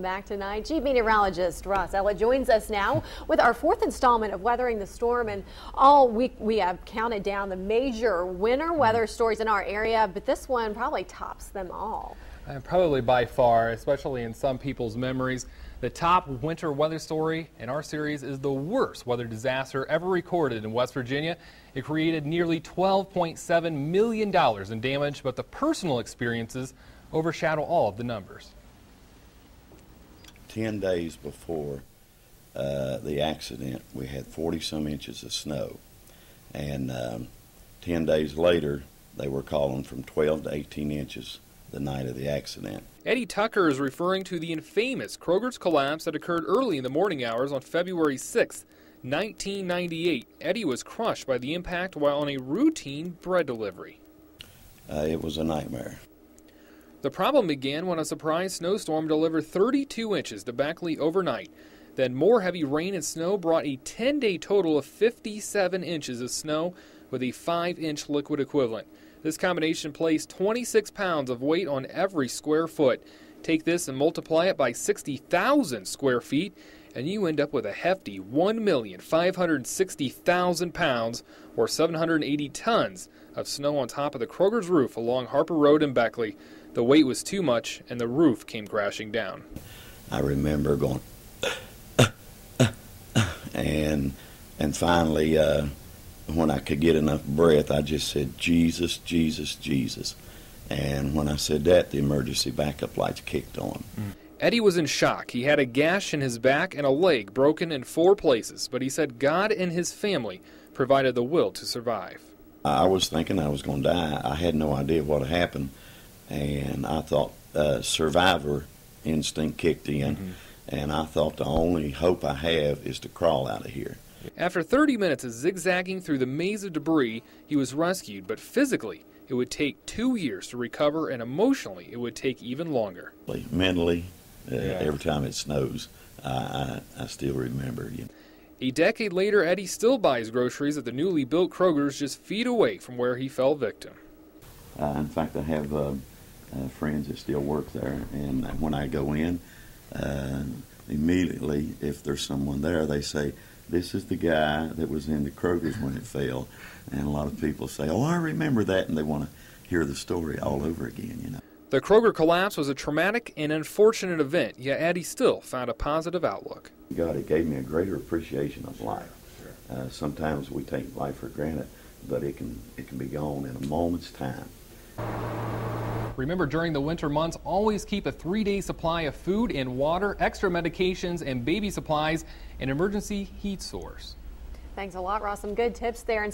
Back tonight, Chief Meteorologist Ross Ella joins us now with our fourth installment of Weathering the Storm. And all week we have counted down the major winter weather stories in our area, but this one probably tops them all. Probably by far, especially in some people's memories. The top winter weather story in our series is the worst weather disaster ever recorded in West Virginia. It created nearly $12.7 million in damage, but the personal experiences overshadow all of the numbers. 10 days before the accident, we had 40-some inches of snow. And 10 days later, they were calling from 12 to 18 inches the night of the accident. Eddie Tucker is referring to the infamous Kroger's collapse that occurred early in the morning hours on February 6, 1998. Eddie was crushed by the impact while on a routine bread delivery. It was a nightmare. The problem began when a surprise snowstorm delivered 32 inches to Beckley overnight. Then more heavy rain and snow brought a 10-day total of 57 inches of snow with a 5-inch liquid equivalent. This combination placed 26 pounds of weight on every square foot. Take this and multiply it by 60,000 square feet, and you end up with a hefty 1,560,000 pounds, or 780 tons, of snow on top of the Kroger's roof along Harper Road in Beckley. The weight was too much, and the roof came crashing down. I remember going, and finally, when I could get enough breath, I just said, Jesus, Jesus, Jesus. And when I said that, the emergency backup lights kicked on. Eddie was in shock. He had a gash in his back and a leg broken in 4 places, but he said God and his family provided the will to survive. I was thinking I was going to die. I had no idea what had happened. And I thought survivor instinct kicked in, and I thought the only hope I have is to crawl out of here. After 30 minutes of zigzagging through the maze of debris, he was rescued, but physically, it would take 2 years to recover, and emotionally, it would take even longer. Mentally, every time it snows, I still remember. A decade later, Eddie still buys groceries at the newly built Kroger's just feet away from where he fell victim. In fact, I have friends that still work there, and when I go in, immediately, if there's someone there, they say, "This is the guy that was in the Kroger's when it fell." And a lot of people say, "Oh, I remember that," and they want to hear the story all over again, The Kroger collapse was a traumatic and unfortunate event, yet Eddie still found a positive outlook. God, it gave me a greater appreciation of life. Sometimes we take life for granted, but it can be gone in a moment's time. Remember, during the winter months, always keep a 3-day supply of food and water, extra medications and baby supplies, and emergency heat source. Thanks a lot, Ross. Some good tips there. And